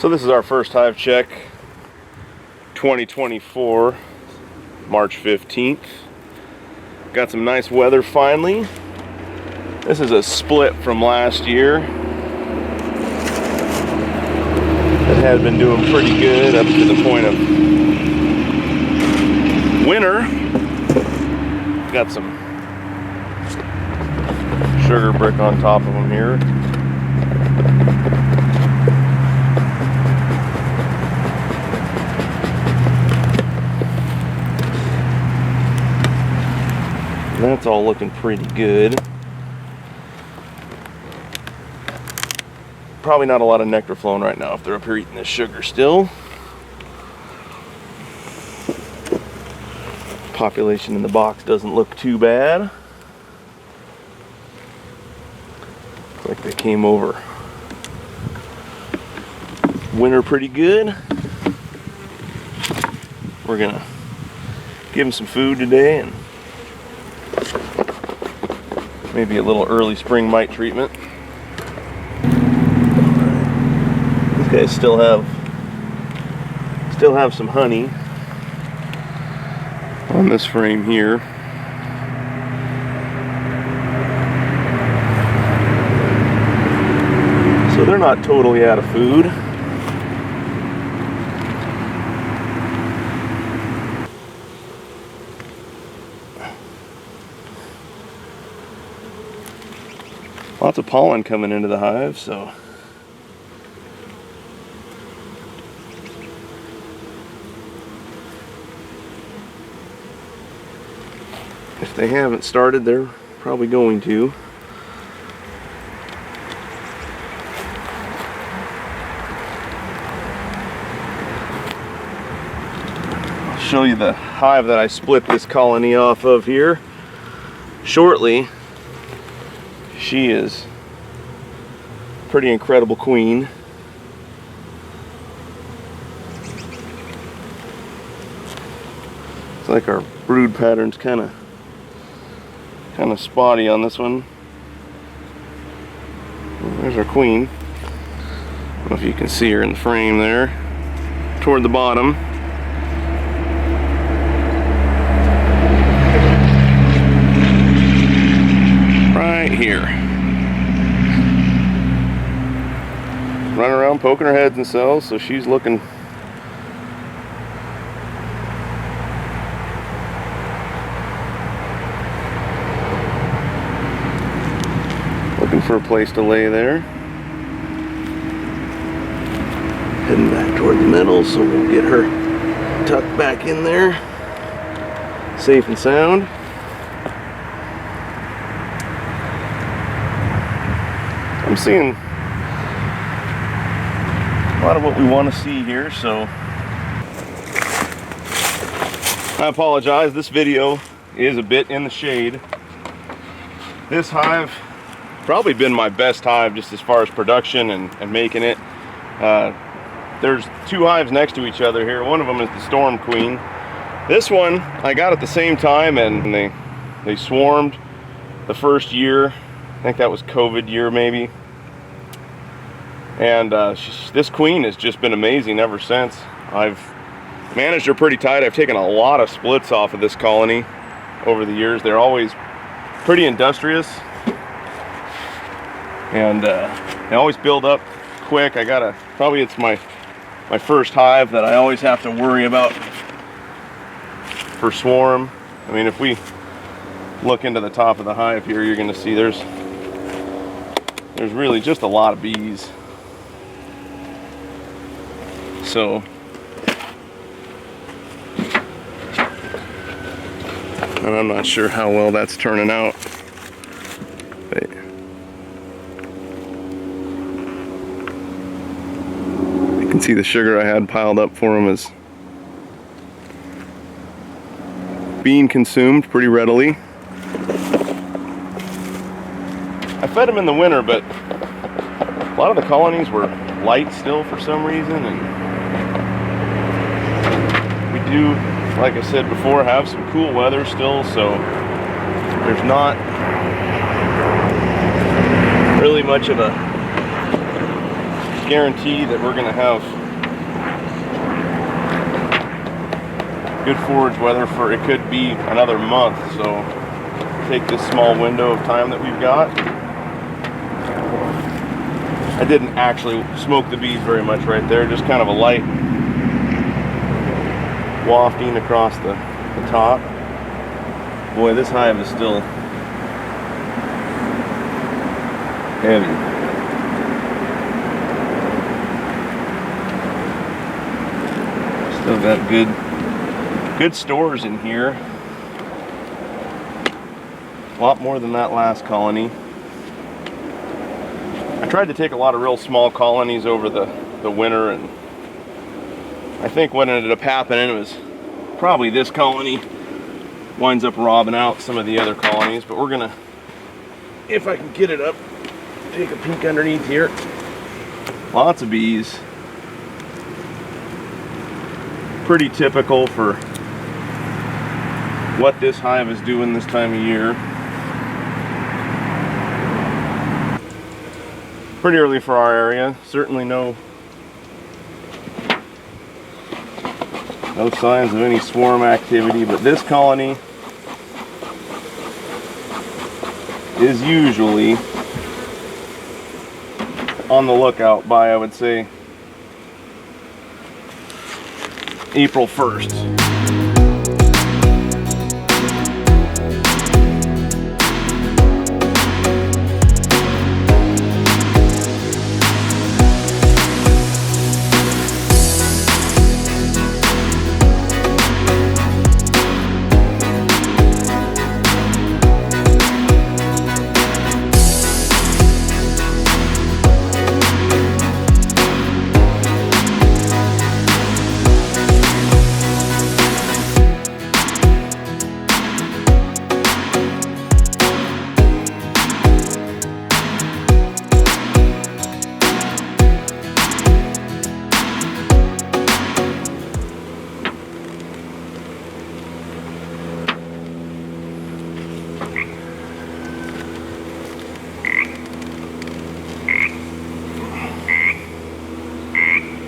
So this is our first hive check, 2024, March 15th. Got some nice weather finally. This is a split from last year. It had been doing pretty good up to the point of winter. Got some sugar brick on top of them here. That's all looking pretty good. Probably not a lot of nectar flowing right now if they're up here eating this sugar still. Population in the box doesn't look too bad. Looks like they came over winter pretty good. We're gonna give them some food today and maybe a little early spring mite treatment. These guys still have some honey on this frame here. So they're not totally out of food. Lots of pollen coming into the hive, so if they haven't started, they're probably going to. I'll show you the hive that I split this colony off of here shortly. She is a pretty incredible queen. It's like our brood pattern's kind of spotty on this one. There's our queen. I don't know if you can see her in the frame there, toward the bottom. Right here. Running around poking her heads in cells, so she's looking for a place to lay there. Heading back toward the middle, so we'll get her tucked back in there, safe and sound. I'm seeing a lot of what we want to see here, so I apologize. This video is a bit in the shade. This hive probably been my best hive just as far as production and making it. There's two hives next to each other here. One of them is the Storm Queen. This one I got at the same time, and they swarmed the first year. I think that was COVID year maybe. And this queen has just been amazing ever since. I've managed her pretty tight. I've taken a lot of splits off of this colony over the years. They're always pretty industrious. And they always build up quick. Probably it's my first hive that I always have to worry about for swarm. I mean, if we look into the top of the hive here, you're gonna see there's really just a lot of bees. So, and I'm not sure how well that's turning out. But you can see the sugar I had piled up for them is being consumed pretty readily. I fed them in the winter, but a lot of the colonies were light still for some reason, and we do, like I said before, have some cool weather still, so there's not really much of a guarantee that we're going to have good forage weather for, it could be another month. So take this small window of time that we've got. I didn't actually smoke the bees very much right there, just kind of a light wafting across the top. Boy, this hive is still heavy. Still got good stores in here. A lot more than that last colony. I tried to take a lot of real small colonies over the winter, and I think what ended up happening was probably this colony winds up robbing out some of the other colonies. But we're gonna, if I can get it up, take a peek underneath here. Lots of bees. Pretty typical for what this hive is doing this time of year. Pretty early for our area. Certainly no signs of any swarm activity, but this colony is usually on the lookout by, I would say, April 1st.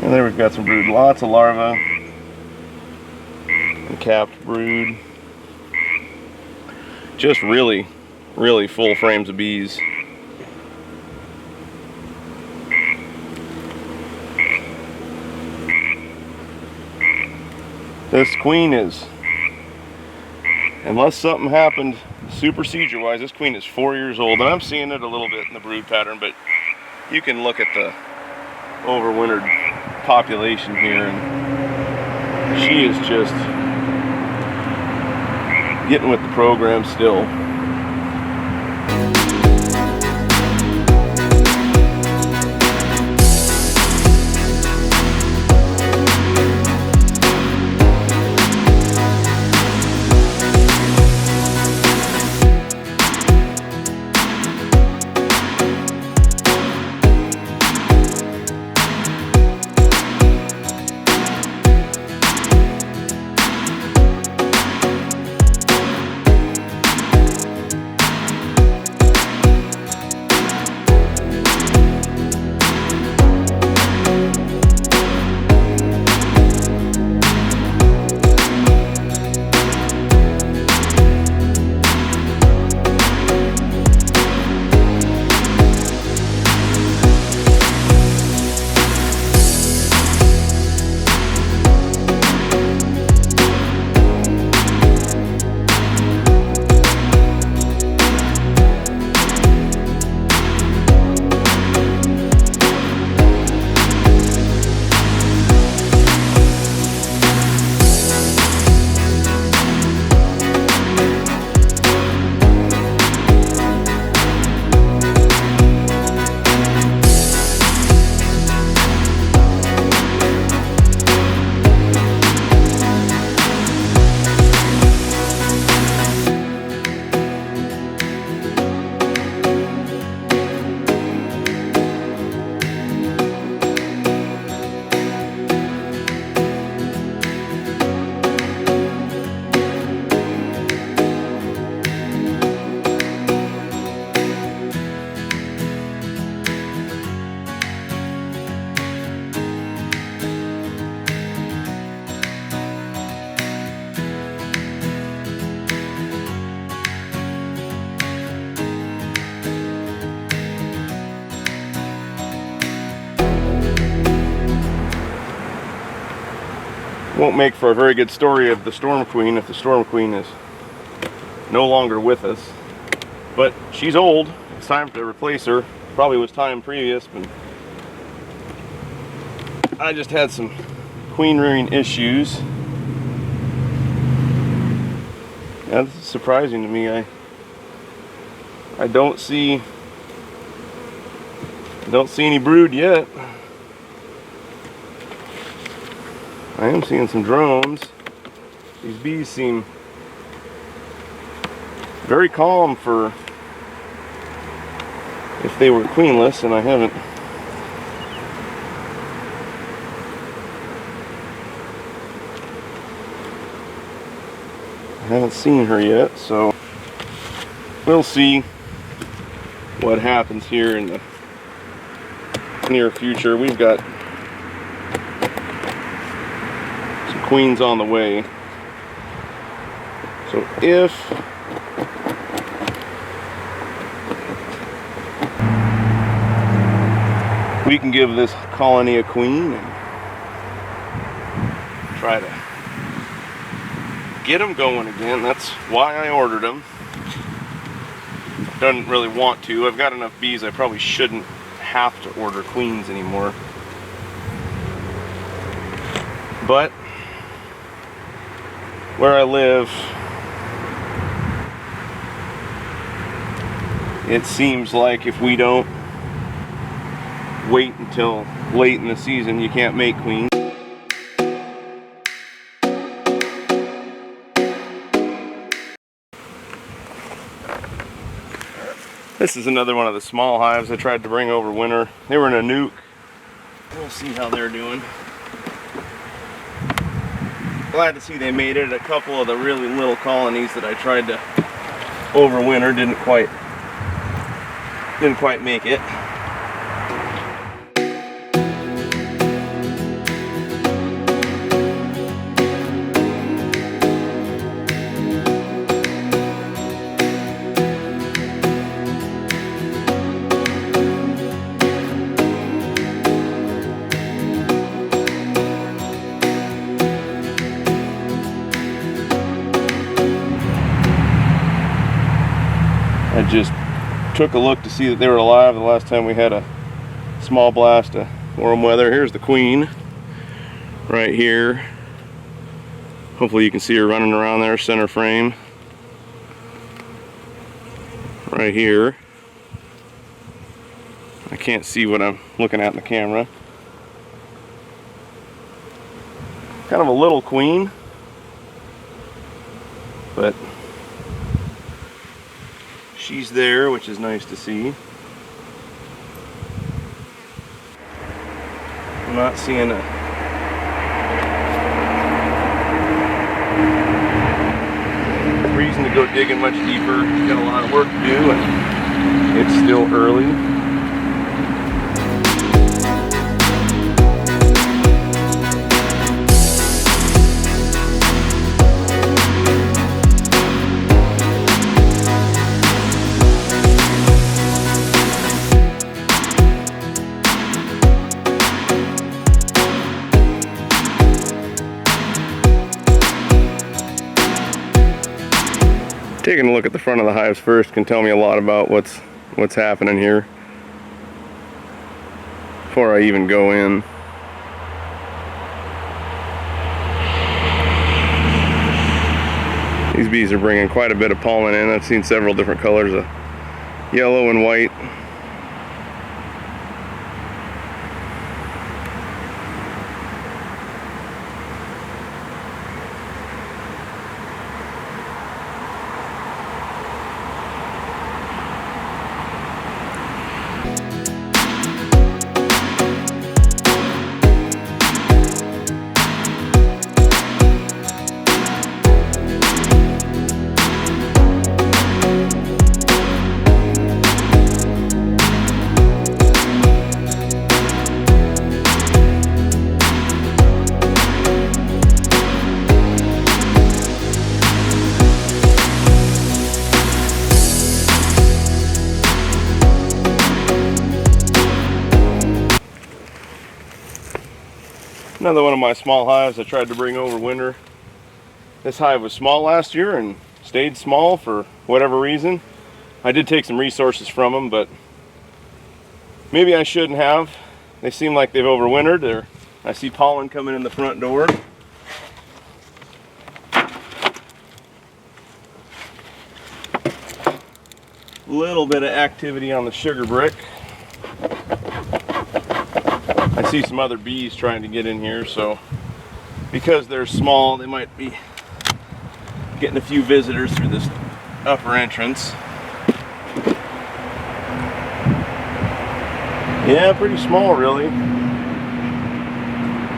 And there we've got some brood, lots of larvae and capped brood. Just really full frames of bees. This queen is, unless something happened super seizure wise, this queen is 4 years old, and I'm seeing it a little bit in the brood pattern, but you can look at the overwintered population here, and she is just getting with the program still. Won't make for a very good story of the Storm Queen if the Storm Queen is no longer with us. But she's old. It's time to replace her. Probably was time previous, but I just had some queen rearing issues. Yeah, this is surprising to me. I don't see any brood yet. I am seeing some drones. These bees seem very calm for if they were queenless, and I haven't seen her yet, so we'll see what happens here in the near future. We've got some queens on the way, so if we can give this colony a queen and try to get them going again. That's why I ordered them. Don't really want to. I've got enough bees, I probably shouldn't have to order queens anymore. But where I live, it seems like if we don't wait until late in the season, you can't make queens. This is another one of the small hives I tried to bring over winter. They were in a nuke. We'll see how they're doing. Glad to see they made it. A couple of the really little colonies that I tried to overwinter didn't quite make it. I just took a look to see that they were alive the last time we had a small blast of warm weather. Here's the queen right here. Hopefully you can see her running around there, center frame. Right here. I can't see what I'm looking at in the camera. Kind of a little queen, but she's there, which is nice to see. I'm not seeing a reason to go digging much deeper. Got a lot of work to do, and it's still early. Taking a look at the front of the hives first can tell me a lot about what's happening here before I even go in. These bees are bringing quite a bit of pollen in. I've seen several different colors of yellow and white. Another one of my small hives I tried to bring over winter. This hive was small last year and stayed small for whatever reason. I did take some resources from them, but maybe I shouldn't have. They seem like they've overwintered. I see pollen coming in the front door. Little bit of activity on the sugar brick. I see some other bees trying to get in here, so because they're small, they might be getting a few visitors through this upper entrance. Yeah, pretty small, really.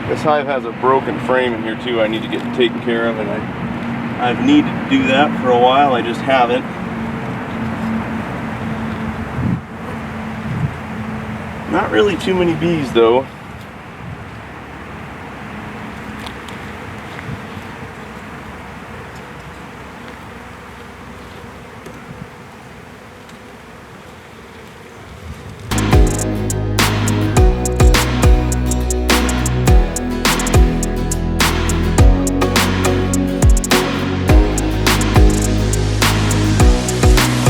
This hive has a broken frame in here too I need to get taken care of, and I've needed to do that for a while. I just haven't. Not really too many bees though.